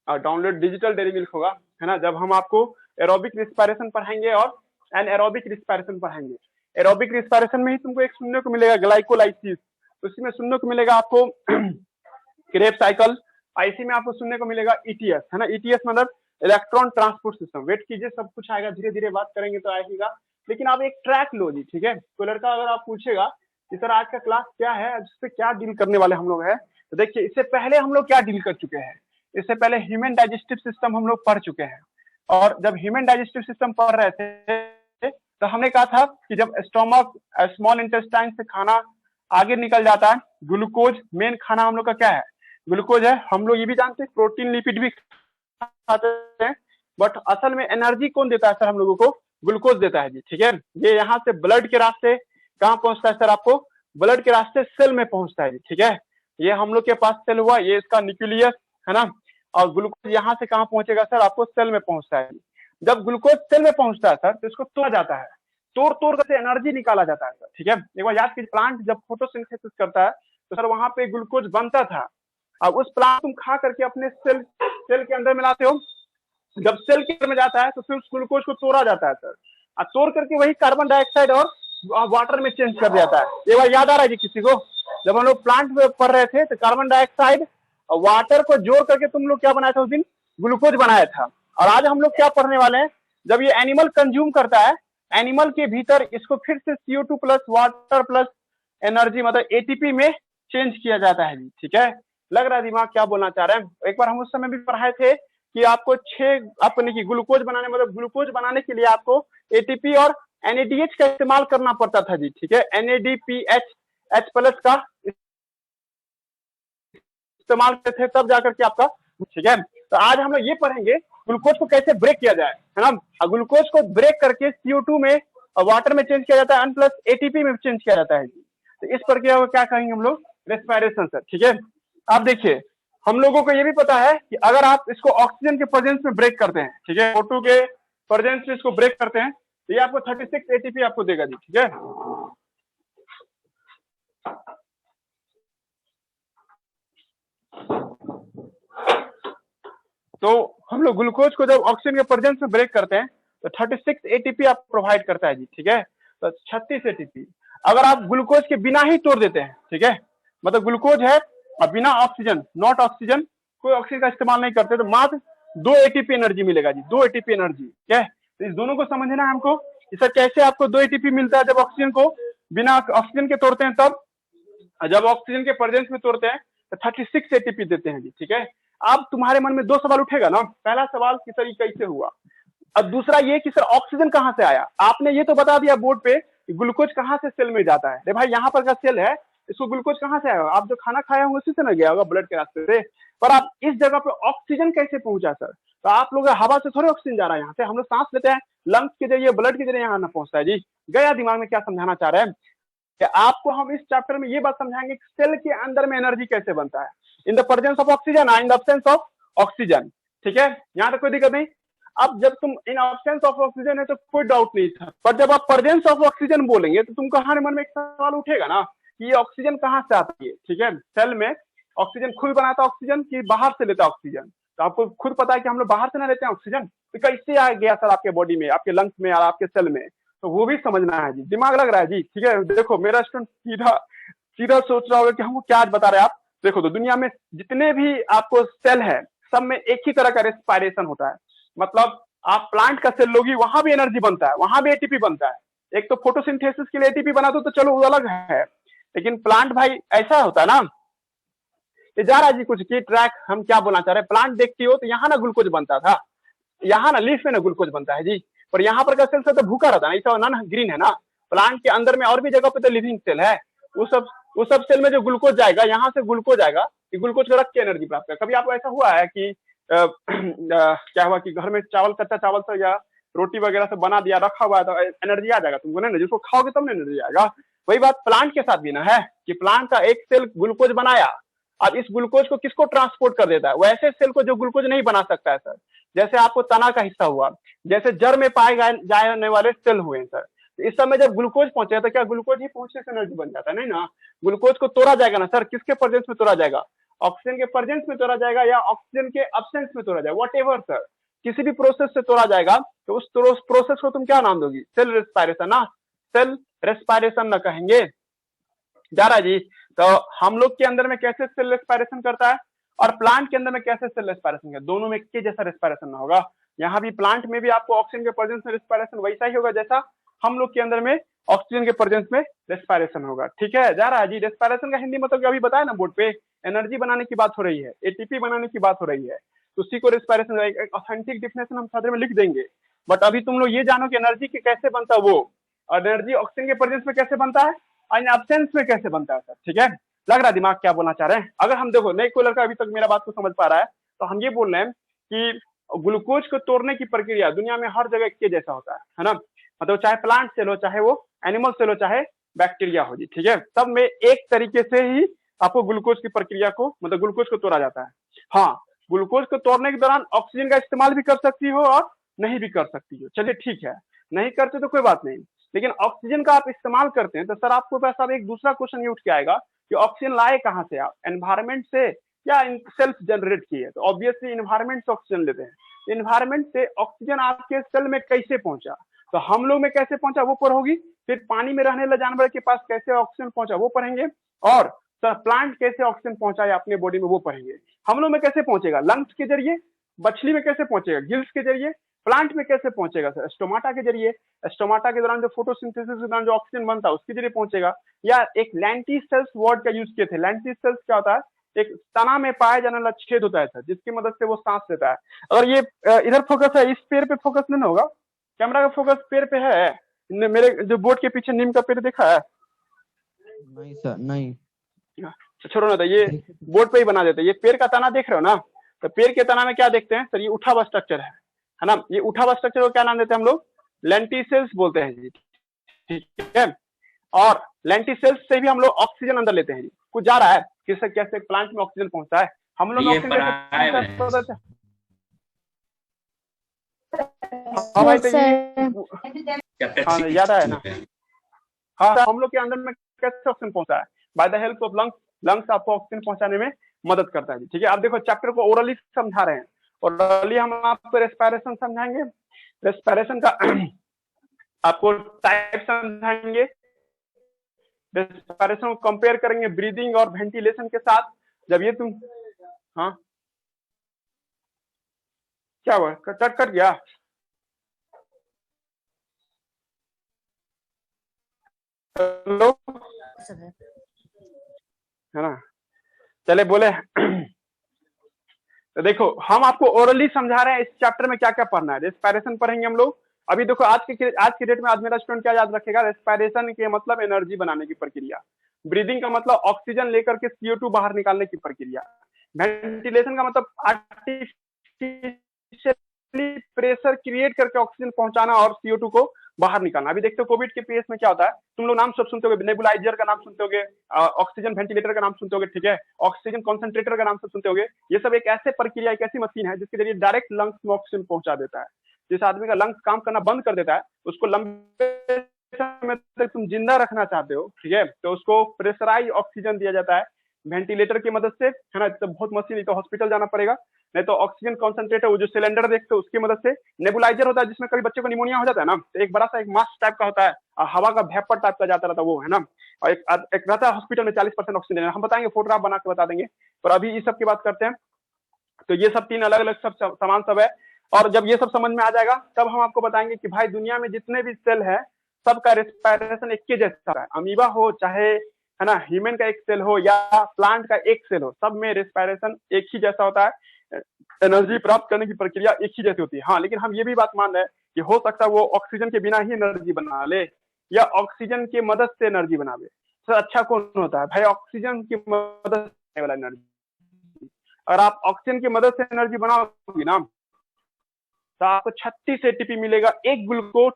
और डाउनलोड डिजिटल डेयरी मिल्क होगा, है ना। जब हम आपको एरोबिक रिस्पायरेशन पढ़ाएंगे और एनारोबिक रिस्पायरेशन पढ़ाएंगे। एरोबिक रिस्पायरेशन में ही तुमको एक सुनने को मिलेगा ग्लाइकोलाइसिस, उसी में सुनने को मिलेगा आपको क्रेब साइकिल, इसी में आपको सुनने को मिलेगा ईटीएस, है ना। ईटीएस मतलब इलेक्ट्रॉन ट्रांसपोर्ट सिस्टम। वेट कीजिए, सब कुछ आएगा, धीरे धीरे बात करेंगे तो आएगा, लेकिन आप एक ट्रैक लो जी, ठीक है। कोई लड़का अगर आप पूछेगा कि सर आज का क्लास क्या है, इस पे क्या डील करने वाले हम लोग हैं, तो देखिए इससे पहले हम लोग क्या डील कर चुके हैं। इससे पहले ह्यूमन डाइजेस्टिव सिस्टम हम लोग पढ़ चुके हैं, और जब ह्यूमन डाइजेस्टिव सिस्टम पढ़ रहे थे तो हमने कहा था कि जब स्टोमक स्मॉल इंटेस्टाइन से खाना आगे निकल जाता है, ग्लूकोज मेन खाना हम लोग का क्या है, ग्लूकोज है। हम लोग ये भी जानते हैं प्रोटीन लिपिड भी खाते हैं, बट असल में एनर्जी कौन देता है सर हम लोगों को, ग्लूकोज देता है जी, ठीक है। ये यहाँ से ब्लड के रास्ते कहाँ पहुंचता है सर, आपको ब्लड के रास्ते सेल में पहुंचता है जी, ठीक है। ये हम लोग के पास सेल हुआ, ये इसका न्यूक्लियस है ना, और ग्लूकोज यहाँ से कहाँ पहुंचेगा सर, आपको सेल में पहुंचता है। जब ग्लूकोज सेल में पहुंचता है सर, तो इसको तोड़ा जाता है, तोड़ तोड़ कर एनर्जी निकाला जाता है सर, ठीक है। एक बार याद कीजिए, प्लांट जब फोटोसिंथेसिस करता है तो सर वहां पे ग्लूकोज बनता था, अब उस प्लांट तुम खा करके अपने सेल के अंदर मिलाते हो। जब सेल के अंदर में जाता है तो फिर उस ग्लूकोज को तोड़ा जाता है सर, और तोड़ करके वही कार्बन डाइऑक्साइड और वाटर में चेंज कर जाता है। ये बार याद आ रहा है जी किसी को, जब हम लोग प्लांट में पढ़ रहे थे तो कार्बन डाइऑक्साइड और वाटर को जोड़ करके तुम लोग क्या बनाया था उस दिन, ग्लूकोज बनाया था। और आज हम लोग क्या पढ़ने वाले हैं, जब ये एनिमल कंज्यूम करता है, एनिमल के भीतर इसको फिर से CO2 plus water plus energy मतलब ATP में चेंज किया जाता है जी, ठीक है। लग रहा है दिमाग क्या बोलना चाह रहे हैं। एक बार हम उस समय भी पढ़ाए थे कि आपको 6 अपने की ग्लूकोज बनाने मतलब ग्लूकोज बनाने के लिए आपको ATP और NADH का इस्तेमाल करना पड़ता था जी, ठीक है। NADPH H प्लस का इस्तेमाल करते थे तब जाकर के आपका, ठीक है। तो आज हम लोग ये पढ़ेंगे ग्लूकोज को कैसे ब्रेक किया जाए, है ना। ग्लूकोज को ब्रेक करके CO2 में और वाटर में चेंज किया जाता है, N प्लस ATP में चेंज किया जाता है। तो इस प्रक्रिया को क्या कहेंगे हम लोग, रेस्पिरेशन सर, ठीक है। आप देखिए, हम लोगों को ये भी पता है कि अगर आप इसको ऑक्सीजन के प्रेजेंस में ब्रेक करते हैं, ठीक है, O2 के प्रेजेंस में इसको ब्रेक करते हैं, तो ये आपको 36 ATP आपको देगा जी, ठीक है। तो हम लोग ग्लूकोज को जब ऑक्सीजन के प्रेजेंस में ब्रेक करते हैं तो 36 ATP आप प्रोवाइड करता है जी, ठीक है। तो 36 ATP अगर आप ग्लूकोज के बिना ही तोड़ देते हैं, ठीक है, मतलब ग्लूकोज है और बिना ऑक्सीजन, नॉट ऑक्सीजन, कोई ऑक्सीजन का इस्तेमाल नहीं करते, तो मात्र 2 ATP एनर्जी मिलेगा जी, 2 ATP एनर्जी, ठीक है। तो इस दोनों को समझना है हमको कि सर कैसे आपको 2 ATP मिलता है जब ऑक्सीजन को बिना ऑक्सीजन के तोड़ते हैं तब, जब ऑक्सीजन के प्रेजेंस में तोड़ते हैं तो 36 ATP देते हैं जी, ठीक है। अब तुम्हारे मन में 2 सवाल उठेगा ना, पहला सवाल कि सर ये कैसे हुआ, अब दूसरा ये कि सर ऑक्सीजन कहाँ से आया। आपने ये तो बता दिया बोर्ड पे कि ग्लूकोज कहाँ से सेल में जाता है, अरे भाई यहाँ पर का सेल है, इसको ग्लूकोज कहाँ से आया, आप जो खाना खाया होगा उसी से ना गया होगा ब्लड के रास्ते से, पर आप इस जगह पे ऑक्सीजन कैसे पहुंचा सर, तो आप लोग हवा से थोड़े ऑक्सीजन जा रहा है, यहाँ से हम लोग सांस लेते हैं, लंग्स के जरिए ब्लड के जरिए यहाँ ना पहुंचता है जी। गया दिमाग में क्या समझाना चाह रहे हैं कि आपको हम इस चैप्टर में ये बात समझाएंगे कि सेल के अंदर में एनर्जी कैसे बनता है, in the presence of oxygen, in the absence of oxygen, ठीक है, यहाँ तक कोई दिक्कत नहीं। अब जब तुम इन एब्सेंस ऑफ ऑक्सीजन है तो कोई डाउट नहीं था, पर जब आप प्रेजेंस ऑफ ऑक्सीजन बोलेंगे तो तुमको हर मन में एक सवाल उठेगा ना कि ये ऑक्सीजन कहाँ से आती है, ठीक है। सेल में ऑक्सीजन खुद बनाता है ऑक्सीजन कि बाहर से लेता है ऑक्सीजन, तो आपको खुद पता है कि हम लोग बाहर से ना लेते हैं ऑक्सीजन, तो कैसे आ गया सर आपके बॉडी में, आपके लंग्स में और आपके सेल में, तो वो भी समझना है जी। दिमाग लग रहा है जी, ठीक है। देखो मेरा स्टूडेंट सीधा सोच रहा होगा कि हमको क्या आज बता रहे हैं आप। देखो तो दुनिया में जितने भी आपको सेल है सब में एक ही तरह का रेस्पिरेशन होता है, मतलब आप प्लांट का सेल लोगी वहां भी एनर्जी बनता है, वहां भी ATP बनता है। एक तो फोटोसिंथेसिस के लिए ATP बना दो तो चलो वो अलग है, लेकिन प्लांट भाई ऐसा होता है ना, ये जा रहा है जी कुछ की ट्रैक, हम क्या बोलना चाह रहे हैं, प्लांट देखती हो तो यहाँ ना ग्लूकोज बनता था, यहाँ ना लीफ में ना ग्लूकोज बनता है जी, और यहाँ पर का सेल से तो भूखा रहता है, ऐसा ना ग्रीन है ना। प्लांट के अंदर में और भी जगह पे तो लिविंग सेल है, उस सब सेल में जो ग्लूकोज जाएगा, यहाँ से ग्लूकोज आएगा, ये ग्लूकोज को रख के एनर्जी प्राप्त कर। कभी आपको ऐसा हुआ है कि क्या हुआ कि घर में चावल, कच्चा चावल से या रोटी वगैरह से बना दिया, रखा हुआ है, तो एनर्जी आ जाएगा तुमको ना, जिसको खाओगे तब ना एनर्जी आएगा। वही बात प्लांट के साथ भी ना है कि प्लांट का एक सेल ग्लूकोज बनाया, अब इस ग्लूकोज को किसको ट्रांसपोर्ट कर देता है, वैसे सेल को जो ग्लूकोज नहीं बना सकता है सर। जैसे आपको तना का हिस्सा हुआ, जैसे जड़ में पाए जाने वाले सेल हुए हैं सर, तो इस समय जब ग्लूकोज पहुंचे तो क्या ग्लूकोज ही पहुंचने से एनर्जी बन जाता है, नहीं ना। ग्लूकोज को तोड़ा जाएगा ना सर, किसके प्रेजेंस में तोड़ा जाएगा, ऑक्सीजन के प्रेजेंस में तोड़ा जाएगा या ऑक्सीजन के एब्सेंस में तोड़ा जाएगा, व्हाटएवर सर, किसी भी प्रोसेस से तोड़ा जाएगा, तो उस प्रोसेस को तुम क्या नाम दोगी, सेल रेस्पायरेशन ना, सेल रेस्पायरेशन ना कहेंगे। जा रहा है जी। तो हम लोग के अंदर में कैसे सेल रेस्पायरेशन करता है और प्लांट के अंदर में कैसे सेल रेस्पायरेशन करता है, दोनों में एक जैसा रेस्पायरेशन ना होगा। यहाँ भी प्लांट में भी आपको ऑक्सीजन के प्रेजेंस में रेस्पायरेशन वैसा ही होगा जैसा हम लोग के अंदर में ऑक्सीजन के प्रेजेंस में रेस्पायरेशन होगा, ठीक है। जा रहा है जी। रेस्पायरेशन का हिंदी मतलब अभी बताया ना बोर्ड पे, एनर्जी बनाने की बात हो रही है, एटीपी बनाने की बात हो रही है, तो उसी को रेस्पायरेशन, एक ऑथेंटिक डिफिनेशन हम सदर में लिख देंगे। बट अभी तुम लोग ये जानो कि एनर्जी के कैसे बनता है वो, और एनर्जी ऑक्सीजन के प्रेजेंस में कैसे बनता है और एब्सेंस में कैसे बनता है सर, ठीक है। लग रहा है दिमाग क्या बोलना चाह रहे हैं। अगर हम देखो नहीं कोई लड़का अभी तक मेरा बात को समझ पा रहा है, तो हम ये बोल रहे हैं कि ग्लूकोज को तोड़ने की प्रक्रिया दुनिया में हर जगह एक जैसा होता है ना, मतलब चाहे प्लांट सेल हो, चाहे वो एनिमल सेल हो, चाहे बैक्टीरिया हो जी, ठीक है, सब में एक तरीके से ही आपको ग्लूकोज की प्रक्रिया को, मतलब ग्लूकोज को तोड़ा जाता है। हाँ, ग्लूकोज को तोड़ने के दौरान ऑक्सीजन का इस्तेमाल भी कर सकती हो और नहीं भी कर सकती हो, चलिए ठीक है, नहीं करते तो कोई बात नहीं, लेकिन ऑक्सीजन का आप इस्तेमाल करते हैं तो सर आपको पास अब एक दूसरा क्वेश्चन ये उठ के आएगा कि ऑक्सीजन लाए कहाँ से आप, एनवायरमेंट से या सेल्फ जनरेट किए, तो ऑब्वियसली एनवायरमेंट से ऑक्सीजन लेते हैं। एनवायरमेंट से ऑक्सीजन आपके सेल में कैसे पहुंचा, तो हम लोग में कैसे पहुंचा वो पढ़ोगी, फिर पानी में रहने वाले जानवर के पास कैसे ऑक्सीजन पहुंचा वो पढ़ेंगे, और सर प्लांट कैसे ऑक्सीजन पहुंचाया अपने बॉडी में वो पढ़ेंगे। हम लोग में कैसे पहुंचेगा, लंग्स के जरिए, मछली में कैसे पहुंचेगा, गिल्स के जरिए, प्लांट में कैसे पहुंचेगा सर, स्टोमाटा के जरिए, स्टोमाटा के दौरान जो फोटोसिंथेसिस के दौरान जो ऑक्सीजन बनता है उसके जरिए पहुंचेगा, या एक लैंटीसेल्स वर्ड का यूज किए थे। लैंटीसेल्स क्या होता है, एक तना में पाया जाने वाला छेद होता है सर, जिसकी मदद से वो सांस लेता है। अगर ये इधर फोकस है, इस पेड़ पे फोकस नहीं होगा, कैमरा का फोकस पेड़ पे है, मेरे जो बोर्ड के पीछे नीम का पेड़ देखा है, नहीं सर नहीं, छोड़ो ना, तो ये बोर्ड पे ही बना देते हैं। ये पेड़ का तना देख रहे हो ना, तो पेड़ के तना में क्या देखते हैं सर, ये उठा हुआ स्ट्रक्चर है ना, ये उठा हुआ स्ट्रक्चर को क्या नाम देते हैं हम लोग, लेंटिसेल्स बोलते हैं जी, ठीक है। और लेंटिसेल्स से भी हम लोग ऑक्सीजन अंदर लेते हैं जी, कुछ जा रहा है किससे कैसे प्लांट में ऑक्सीजन पहुंचता है, हम लोग ऑक्सीजन हाँ भाई, याद है ना, हाँ हम लोग के अंदर में कैसे ऑक्सीजन पहुंचता है, by the help of lungs, lungs आपको ऑक्सीजन पहुंचाने में मदद करता है, ठीक है। आप देखो चैप्टर को ओरली समझा रहे हैं, ओरली हम आपको रेस्पिरेशन समझाएंगे, रेस्पिरेशन का आपको टाइप समझाएंगे, रेस्पिरेशन को कंपेयर करेंगे ब्रीदिंग और वेंटिलेशन के साथ। जब ये तुम, हाँ क्या हुआ, कट गया, हेलो है ना, चले बोले तो देखो हम आपको ओरली समझा रहे हैं इस चैप्टर में क्या क्या पढ़ना है। रेस्पिरेशन पढ़ेंगे हम लोग। अभी देखो आज के डेट में आज मेरा स्टूडेंट क्या याद रखेगा, रेस्पिरेशन के मतलब एनर्जी बनाने की प्रक्रिया, ब्रीदिंग का मतलब ऑक्सीजन लेकर के CO2 बाहर निकालने की प्रक्रिया, वेंटिलेशन का मतलब आर्टिफिशियली प्रेशर क्रिएट करके ऑक्सीजन पहुंचाना और CO2 को बाहर निकालना। अभी देखते हो कोविड के केस में क्या होता है, तुम लोग नाम सब सुनते होगे, नेबुलाइजर का नाम सुनते होगे, ऑक्सीजन वेंटिलेटर का नाम सुनते होगे, ठीक है, ऑक्सीजन कॉन्सेंट्रेटर का नाम सब सुनते होगे। ये सब एक ऐसे प्रक्रिया, एक ऐसी मशीन है जिसके जरिए डायरेक्ट लंग्स में ऑक्सीजन पहुंचा देता है। जिस आदमी का लंग्स काम करना बंद कर देता है उसको लंबे समय तक तुम जिंदा रखना चाहते हो, ठीक है, तो उसको प्रेशराइज ऑक्सीजन दिया जाता है वेंटिलेटर की मदद से, है ना, तो बहुत मशीन, नहीं तो हॉस्पिटल जाना पड़ेगा, नहीं तो ऑक्सीजन कॉन्सेंट्रेटर वो जो सिलेंडर देखते हो उसकी मदद से, नेबुलाइजर होता है जिसमें कभी बच्चे को निमोनिया हो जाता है ना, तो एक बड़ा सा एक मास्क टाइप का होता है, हवा का वेपर टाइप का जाता रहता है वो, है ना, और एक रहता है हॉस्पिटल में 40% ऑक्सीजन, हम बताएंगे, फोटोग्राफ बना के बता देंगे, पर अभी इस सब की बात करते हैं। तो ये सब 3 अलग अलग सब सामान सब है, और जब ये सब समझ में आ जाएगा तब हम आपको बताएंगे कि भाई दुनिया में जितने भी सेल है सबका रेस्पिरेशन एक ही जैसा है, अमीबा हो चाहे, है ना, ह्यूमन का एक सेल हो या प्लांट का एक सेल हो, सब में रेस्पिरेशन एक ही जैसा होता है, एनर्जी प्राप्त करने की प्रक्रिया एक ही जैसी होती है। हाँ, लेकिन हम ये भी बात मान रहे हैं कि हो सकता है वो ऑक्सीजन के बिना ही एनर्जी बना ले या ऑक्सीजन की मदद से एनर्जी बनावे। तो अच्छा कौन होता है भाई? ऑक्सीजन की मदद से वाला एनर्जी। अगर आप ऑक्सीजन की मदद से एनर्जी बनाओगे ना तो आपको 36 एटीपी मिलेगा। एक ग्लूकोज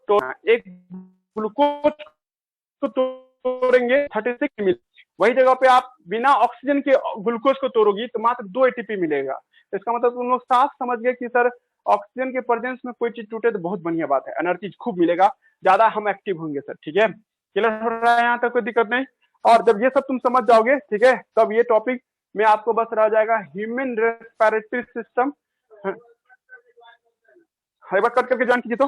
को तोड़ेंगे 36 मिल, वही जगह पे आप बिना ऑक्सीजन के ग्लूकोज को तोड़ोगी तो मात्र 2 एटीपी मिलेगा। तो इसका मतलब तुम लोग साफ समझ गए कि सर ऑक्सीजन के प्रेजेंस में कोई चीज टूटे तो बहुत बढ़िया बात है, एनर्जी खूब मिलेगा, ज्यादा हम एक्टिव होंगे सर। ठीक है, क्लियर हो रहा है यहाँ तक? कोई दिक्कत नहीं। और जब ये सब तुम समझ जाओगे, ठीक है, तब ये टॉपिक में आपको बस रह जाएगा ह्यूमन रेस्पिरेटरी सिस्टम। एक बार कट करके ज्वाइन कीजिए। तो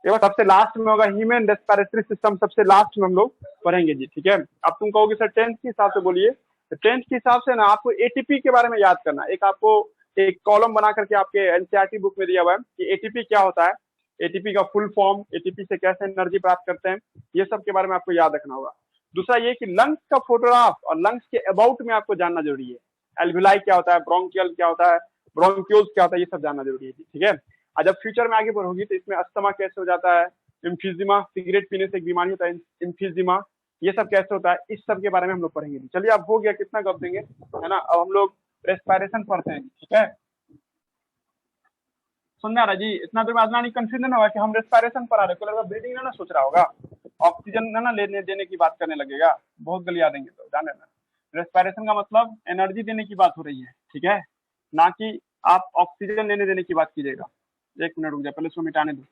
ये बार सबसे लास्ट में होगा ह्यूमन रेस्पिरेटरी सिस्टम, सबसे लास्ट में हम लोग पढ़ेंगे जी। ठीक है, अब तुम कहोगे सर 10th के हिसाब से बोलिए, तो 10th के हिसाब से ना आपको एटीपी के बारे में याद करना। एक आपको एक कॉलम बना करके आपके एनसीईआरटी बुक में दिया हुआ है कि एटीपी क्या होता है, एटीपी का फुल फॉर्म, एटीपी से कैसे एनर्जी प्राप्त करते हैं, ये सब के बारे में आपको याद रखना होगा। दूसरा ये कि लंग्स का फोटोग्राफ और लंग्स के अबाउट में आपको जानना जरूरी है। एल्विलाई क्या होता है, ब्रोंकियल क्या होता है, ब्रोंक्यूल्स क्या होता है, ये सब जानना जरूरी है। ठीक है, और जब फ्यूचर में आगे बढ़ोगी तो इसमें अस्थमा कैसे हो जाता है, इम्फीजिमा, सिगरेट पीने से एक बीमारी होता है इम्फीजिमा, ये सब कैसे होता है, इस सब के बारे में हम लोग पढ़ेंगे। चलिए अब हो गया, कितना गप देंगे, है ना। अब हम लोग रेस्पिरेशन पढ़ते हैं। ठीक है, सुनना रहा जी, इतना देर में आदमी नहीं कंफ्यूजन होगा कि हम रेस्पिरेशन पढ़ा रहे, कोई ब्रीदिंग ना सोच रहा होगा, ऑक्सीजन ना लेने देने की बात करने लगेगा, बहुत गलिया देंगे। तो जान लेना, रेस्पिरेशन का मतलब एनर्जी देने की बात हो रही है। ठीक है, ना कि आप ऑक्सीजन लेने देने की बात कीजिएगा। एक मिनट रुक जाए, पहले इसको मिटाने दो।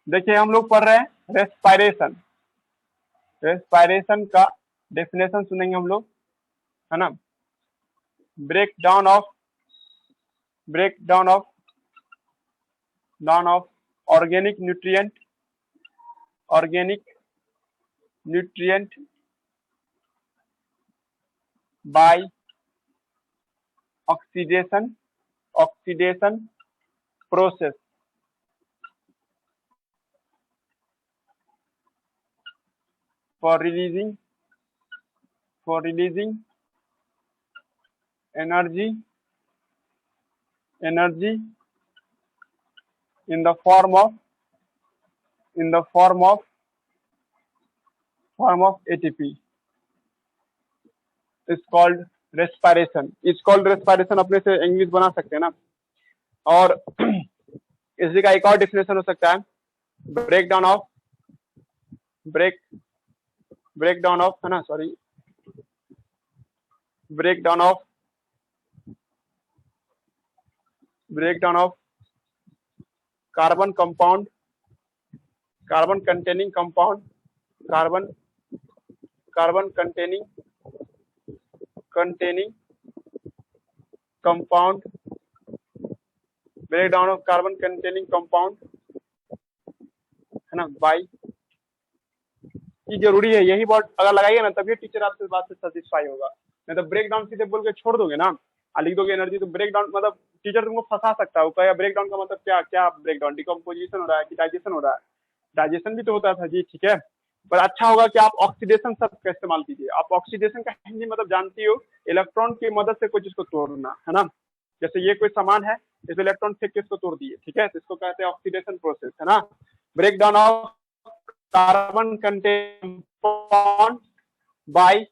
देखिए हम लोग पढ़ रहे हैं रेस्पिरेशन। रेस्पिरेशन का डेफिनेशन सुनेंगे हम लोग, है ना। Break down of organic nutrient by oxidation process for releasing energy in the form of ATP is called respiration। अपने से इंग्लिश बना सकते हैं ना। और इसी का एक और डेफिनेशन हो सकता है, ब्रेकडाउन ऑफ है ना, sorry, breakdown of carbon containing compound breakdown of carbon containing compound, है ना, बाई। ये जरूरी है, यही वर्ड अगर लगाइए ना तभी टीचर आपसे बात से सेटिस्फाई होगा। नहीं तो ब्रेकडाउन सीधे बोल के छोड़ दोगे ना, लिख दोगे एनर्जी, तो ब्रेकडाउन मतलब टीचर तुमको फंसा सकता है। वो कहेगा ब्रेकडाउन का मतलब क्या ब्रेकडाउन, डिकम्पोजिशन हो रहा है कि डाइजेशन हो रहा है? डाइजेशन भी तो होता था जी। ठीक है, पर अच्छा होगा कि आप ऑक्सीडेशन शब्द का इस्तेमाल कीजिए। आप ऑक्सीडेशन का हिंदी मतलब जानती हो, इलेक्ट्रॉन की मदद से कोई चीज को तोड़ना, है ना। जैसे ये कोई सामान है, इसमें इलेक्ट्रॉन फेंक के इसको तोड़ दिए, ठीक है, तो इसको कहते हैं ऑक्सीडेशन प्रोसेस, है ना। Breakdown of carbon containing compound bye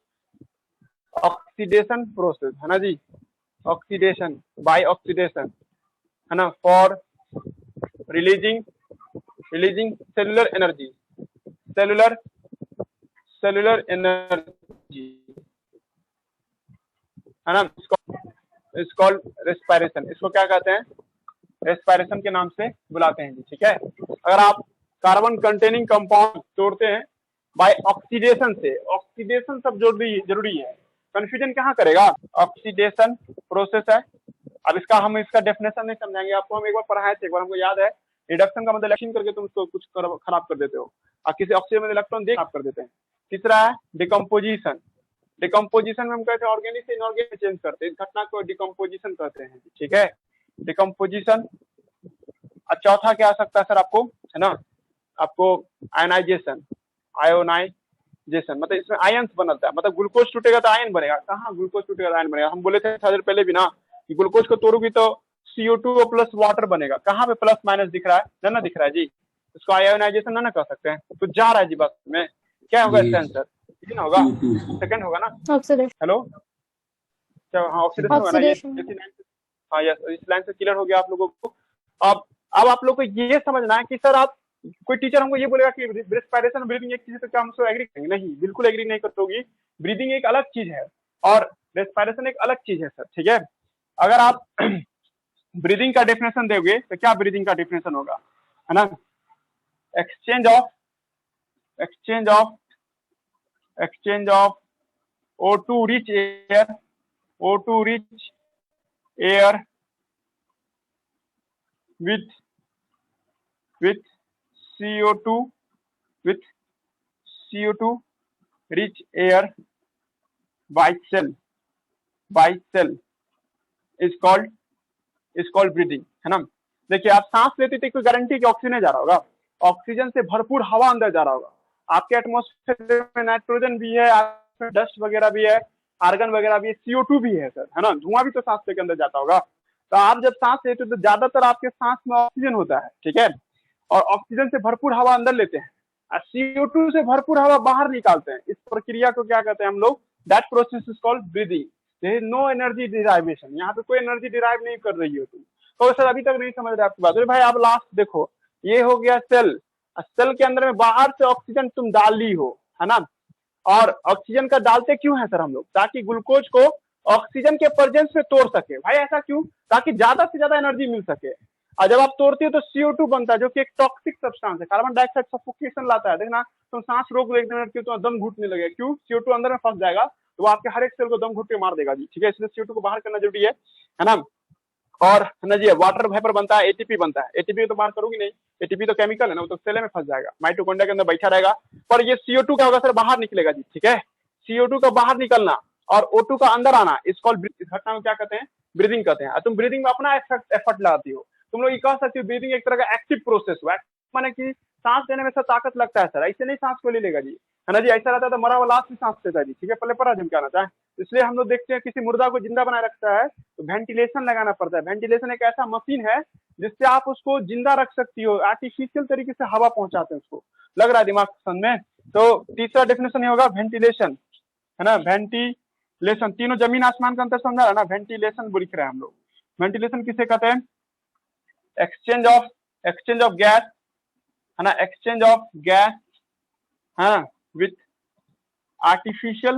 oxidation process, है ना जी, ऑक्सीडेशन बाय ऑक्सीडेशन, है ना, फॉर रिलीजिंग सेलुलर एनर्जी, है ना। It's called respiration. इसको क्या कहते हैं? रेस्पिरेशन के नाम से बुलाते हैं जी। ठीक है, अगर आप कार्बन कंटेनिंग कंपाउंड तोड़ते हैं बाय ऑक्सीडेशन से, ऑक्सीडेशन सब जरूरी है, कंफ्यूजन कहाँ करेगा? ऑक्सीडेशन प्रोसेस है। अब हम इसका डेफिनेशन नहीं समझाएंगे, आपको हम एक बार पढ़ाए थे, एक बार हमको याद है। रिडक्शन का मतलब रिएक्शन करके तुम उसको कुछ खराब कर देते हो, और किसी ऑक्सीजन में इलेक्ट्रॉन दे खराब कर देते हैं। तीसरा है डिकम्पोजिशन। डिकम्पोजिशन में हम कहते हैं ऑर्गेनिक से इनऑर्गेनिक चेंज करते हैं, इस घटना को डिकम्पोजिशन कहते हैं, ठीक है, डिकम्पोजिशन। और चौथा क्या आ सकता है सर आपको, है ना, आपको आयनाइजेशन, आयोनाइजेशन, मतलब इसमें आयंस बनता है, मतलब ग्लूकोज टूटेगा तो आयन बनेगा, कहाँ ग्लूकोज टूटेगा तो आयन बनेगा, हम बोले थे थोड़ी देर पहले भी ना कि ग्लूकोज को तोड़ोगी तो CO2 प्लस वाटर बनेगा, कहाँ पे प्लस माइनस दिख रहा है ना दिख रहा है जी, इसको आयोनाइजेशन ना कर सकते हैं, तो जा रहा है जी बस में, क्या होगा इसका आंसर, ये ना होगा, सेकंड होगा ना, ऑक्सीडेशन। हेलो, क्या, हाँ ऑक्सीडेशन होगा ना, ये हाँ यस, इस लाइन से क्लियर हो गया आप लोगों को। अब आप लोग को ये समझना है कि सर आप, कोई टीचर हमको ये बोलेगा कि रेस्पिरेशन ब्रीदिंग एक चीज है तो क्या हम उसको एग्री करेंगे, नहीं, बिल्कुल एग्री नहीं करोगी, ब्रीदिंग एक अलग चीज है और रेस्पिरेशन एक अलग चीज है सर, ठीक है। अगर आप ब्रीदिंग का डेफिनेशन दोगे तो क्या ब्रीदिंग का डेफिनेशन होगा, है ना, exchange of O2 rich air with CO2 rich air by cell is called breathing, है ना। देखिए आप सांस लेते थे, कोई गारंटी कि ऑक्सीजन जा रहा होगा, ऑक्सीजन से भरपूर हवा अंदर जा रहा होगा, आपके एटमॉस्फेयर में नाइट्रोजन भी है, डस्ट वगैरह भी है, आर्गन वगैरह भी है, CO2 भी है सर, है ना, धुआं भी तो सांस के अंदर जाता होगा। तो आप जब सांस लेते हो तो ज्यादातर आपके सांस में ऑक्सीजन होता है, ठीक है, और ऑक्सीजन से भरपूर हवा अंदर लेते हैं और CO2 से भरपूर हवा बाहर निकालते हैं, इस प्रक्रिया को क्या कहते हैं हम लोग, that process is called breathing. There is no energy derivation, यहाँ पे कोई एनर्जी डिराइव नहीं कर रही हो तुम, तो सर अभी तक नहीं समझ रहे आपकी बात। अरे भाई आप लास्ट देखो, ये हो गया सेल, सेल के अंदर में बाहर से ऑक्सीजन तुम डाल ली हो, है ना, और ऑक्सीजन का डालते क्यों है सर हम लोग, ताकि ग्लूकोज को ऑक्सीजन के प्रेजेंस में तोड़ सके, भाई ऐसा क्यों, ताकि ज्यादा से ज्यादा एनर्जी मिल सके। और जब आप तोड़ती हो तो CO2 बनता है जो कि एक टॉक्सिक सब्सटेंस है, कार्बन डाइऑक्साइड सफोकेशन लाता है, देखना तुम सांस रोक एक मिनट क्यों, तो दम घुटने लगेगा, क्यों, CO2 अंदर में फंस जाएगा तो वो आपके हर एक सेल को दम घुट के मार देगा जी, ठीक है, इसलिए CO2 को बाहर करना जरूरी है ना। और ना जी वाटर वेपर बनता है, ATP बनता है, ATP तो बाहर करोगी नहीं, ATP तो केमिकल है ना, वो तो सेल में फंस जाएगा, माइटोकॉन्ड्रिया के अंदर बैठा रहेगा, पर ये CO2 क्या होगा सर, बाहर निकलेगा जी, ठीक है, CO2 का बाहर निकलना और O2 का अंदर आना, इसको इस घटना को क्या कहते हैं, ब्रीदिंग कहते हैं। तुम ब्रीदिंग में अपना एफर्ट लगाती हो, तुम लोग ये कह सकते हो ब्रीदिंग एक तरह का एक्टिव प्रोसेस हुआ, माने कि सांस लेने में सर ताकत लगता है सर, ऐसे नहीं सांस को ले लेगा जी, है ना जी, ऐसा रहता है तो मरा हुआ लाश भी सांस लेता है जी, ठीक है, पहले पर हम क्या चाहे, इसलिए हम लोग देखते हैं किसी मुर्दा को जिंदा बनाए रखता है तो वेंटिलेशन लगाना पड़ता है। वेंटिलेशन एक ऐसा मशीन है जिससे आप उसको जिंदा रख सकती हो, आर्टिफिशियल तरीके से हवा पहुंचाते हैं उसको, लग रहा है दिमाग समझ में। तो तीसरा डेफिनेशन ये होगा वेंटिलेशन, है ना, वेंटिलेशन, तीनों जमीन आसमान का अंतर समझा है ना, वेंटिलेशन लिख रहे हैं हम लोग। वेंटिलेशन किसे कहते हैं, एक्सचेंज ऑफ गैस, है ना, एक्सचेंज ऑफ गैस, हाँ, विथ आर्टिफिशियल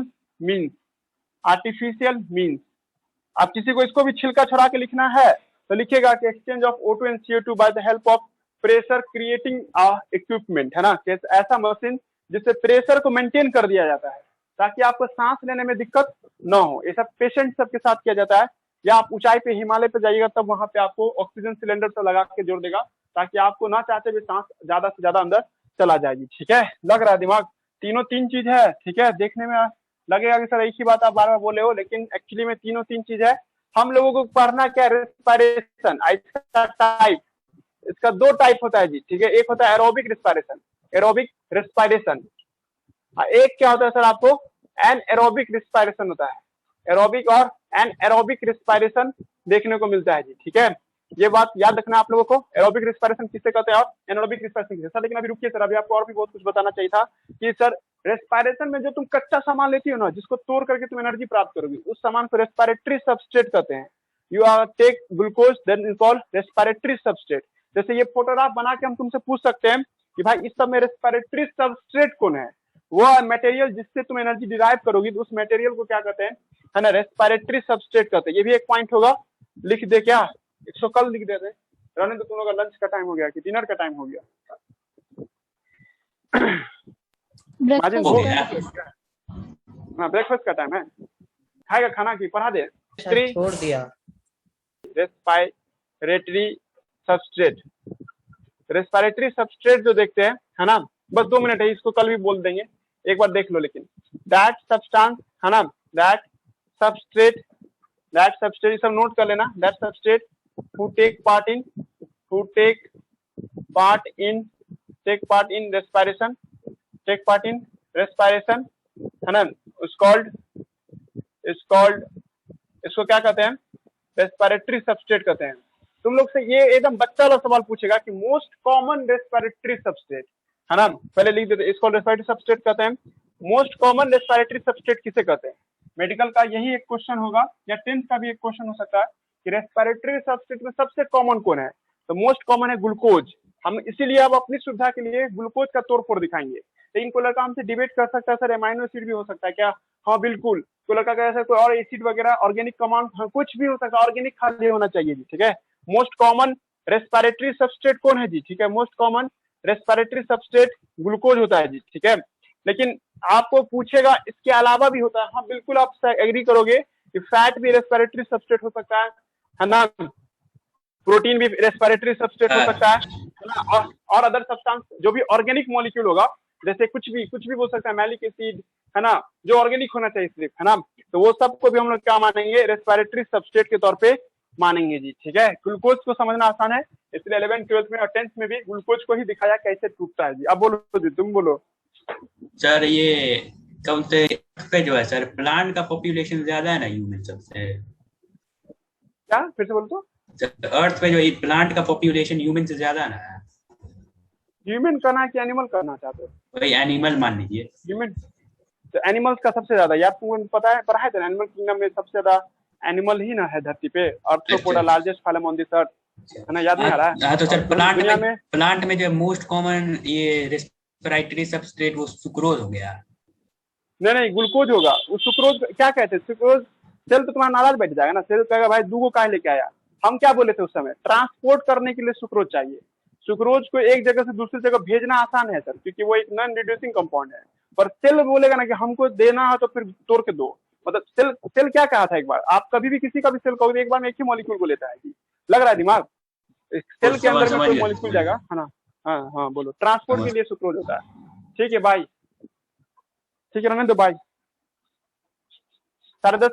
मीन्स। आप किसी को इसको भी छिलका छोड़ा के लिखना है तो लिखेगा कि exchange of O2 and CO2 by the help of pressure creating equipment, है ना, ऐसा मशीन जिससे प्रेशर को मेंटेन कर दिया जाता है ताकि आपको सांस लेने में दिक्कत न हो। ये सब पेशेंट सबके साथ किया जाता है, या आप ऊंचाई पे हिमालय पे जाइएगा तब वहां पे आपको ऑक्सीजन सिलेंडर से लगा के जोड़ देगा ताकि आपको ना चाहते हुए सांस ज्यादा से ज्यादा अंदर चला जाएगी, ठीक है, लग रहा है दिमाग। तीनों तीन चीज है, ठीक है, देखने में लगेगा कि सर एक ही बात आप बार बार बोले हो, लेकिन एक्चुअली में तीनों तीन चीज है। हम लोगों को पढ़ना क्या, रेस्पिरेशन, इसका टाइप, इसका दो टाइप होता है जी, ठीक है, एक होता है एरोबिक रेस्पिरेशन, एक क्या होता है सर आपको एनएरोबिक रेस्पिरेशन होता है, एरोबिक और एनएरोबिक रेस्पिरेशन देखने को मिलता है जी, ठीक है, ये बात याद रखना आप लोगों को। एरोबिक रेस्पिरेशन किससे कहते हैं और एनारोबिक रेस्पिरेशन किससे। सर लेकिन अभी रुकिए सर, अभी आपको और भी बहुत कुछ बताना चाहिए था कि सर रेस्पिरेशन में जो तुम कच्चा सामान लेती हो ना, जिसको तोड़ करके तुम एनर्जी प्राप्त करोगी, उस सामान को रेस्पिरेटरी सबस्ट्रेट कहते हैं। You are take glucose then you call respiratory substrate. जैसे ये फोटोग्राफ बना के हम तुमसे पूछ सकते हैं कि भाई इस सब में रेस्पिरेटरी सबस्ट्रेट कौन है, वो मटेरियल जिससे तुम एनर्जी डिराइव करोगी, तो उस मटेरियल को क्या कहते हैं, है ना, रेस्पिरेटरी सबस्ट्रेट कहते हैं। ये भी एक पॉइंट होगा, लिख दे क्या, 100 कल लिख देते रहने, तो तुम लोग का लंच का टाइम हो गया कि डिनर का टाइम हो गया, ब्रेकफास्ट का टाइम है, खाएगा खाना की पढ़ा दे, छोड़ दिया। रेस्पिरेटरी सबस्ट्रेट जो देखते हैं, है ना, बस 2 मिनट है, इसको कल भी बोल देंगे, एक बार देख लो। लेकिन दैट सब्सटेंस, है ना, दैट सबस्ट्रेट ये सब नोट कर लेना, that substrate who take part in respiration, है ना, इसको क्या कहते हैं, रेस्पिरेटरी सबस्ट्रेट कहते हैं। तुम लोग से ये एकदम बच्चा वाला सवाल पूछेगा कि मोस्ट कॉमन रेस्पिरेटरी सबस्ट्रेट, है ना, पहले लिख देते, इसको रेस्पिरेटरी सबस्ट्रेट कहते हैं। मोस्ट कॉमन रेस्पिरेटरी सबस्ट्रेट किसे कहते हैं? मेडिकल का यही एक क्वेश्चन होगा, या 10th का भी एक क्वेश्चन हो सकता है कि रेस्पिरेटरी सबस्ट्रेट में सबसे कॉमन कौन है। तो मोस्ट कॉमन है ग्लूकोज। हम इसीलिए अब अपनी सुविधा के लिए ग्लूकोज का तोड़-फोड़ दिखाएंगे। लेकिन कोई लड़का हमसे डिबेट कर सकता है, सर एमाइनो एसिड भी हो सकता है क्या? हाँ बिल्कुल। कोई लड़का कह सकता है कोई और एसिड वगैरह ऑर्गेनिक कंपाउंड, हाँ, कुछ भी हो सकता है, ऑर्गेनिक खाली होना चाहिए जी, ठीक है। मोस्ट कॉमन रेस्पिरेटरी सबस्ट्रेट कौन है जी, ठीक है, most common respiratory substrate glucose होता है जी, ठीक है। लेकिन आपको पूछेगा इसके अलावा भी होता है, हाँ बिल्कुल आप एग्री करोगे कि फैट भी रेस्पिरेटरी सबस्ट्रेट हो सकता है ना, प्रोटीन भी रेस्पिरेटरी सबस्ट्रेट हो सकता है ना, और अदर सब्सटेंस जो भी ऑर्गेनिक मॉलिक्यूल होगा, जैसे कुछ भी हो सकता है, मैलिक एसिड, है ना, जो ऑर्गेनिक होना चाहिए सिर्फ, है ना, तो वो सबको भी हम लोग क्या मानेंगे, रेस्पिरेटरी सबस्ट्रेट के तौर पे मानेंगे जी, ठीक है। ग्लूकोज को समझना आसान है, इसलिए 11th 12th में और 10th में भी ग्लूकोज को ही दिखाया कैसे टूटता है जी। अब बोलो जी, तुम बोलो सर। ये कौन से पे जो है सर, प्लांट का पॉपुलेशन ज्यादा है ना ह्यूमन सबसे? क्या, फिर से बोलो तो। अर्थ पे जो ये प्लांट का पॉपुलेशन ह्यूमन से ज्यादा ना है। ह्यूमन करना है कि एनिमल करना चाहते हो? वही एनिमल मान लीजिए। ह्यूमन, तो एनिमल्स का सबसे ज्यादा, यार तुमको पता है, पढ़ा है तो एनिमल किंगडम में सबसे ज्यादा एनिमल ही ना है धरती पे, arthropoda largest phylum on this earth, है ना, याद नहीं आ रहा है? हाँ तो सर दुनिया प्लांट में जो मोस्ट कॉमन ये रेस्पिरेटरी सबस्ट्रेट वो सुक्रोज हो गया। नहीं ग्लूकोज होगा, वो सुक्रोज क्या कहते हैं, सुक्रोज। सेल तो तुम्हारा नाराज बैठ जाएगा ना, सेल कहेगा भाई दूगो काहे लेके आया। हम क्या बोले थे उस समय, ट्रांसपोर्ट करने के लिए सुक्रोज चाहिए। सुक्रोज को एक जगह से दूसरी जगह भेजना आसान है सर, क्योंकि वो एक नॉन रिड्यूसिंग कंपाउंड है। पर सेल बोलेगा ना कि हमको देना है तो फिर तोड़ के दो। मतलब सेल क्या कहा था एक बार, आप कभी भी किसी का भी सेल कहोगे एक बार में एक ही मॉलिक्यूल को लेता है जी, लग रहा है दिमाग। सेल के अंदर में कोई मॉलिक्यूल जाएगा, है ना। हाँ बोलो, ट्रांसपोर्ट के लिए सुक्रोज होता है, ठीक है भाई, ठीक है रहने दो भाई। 10:30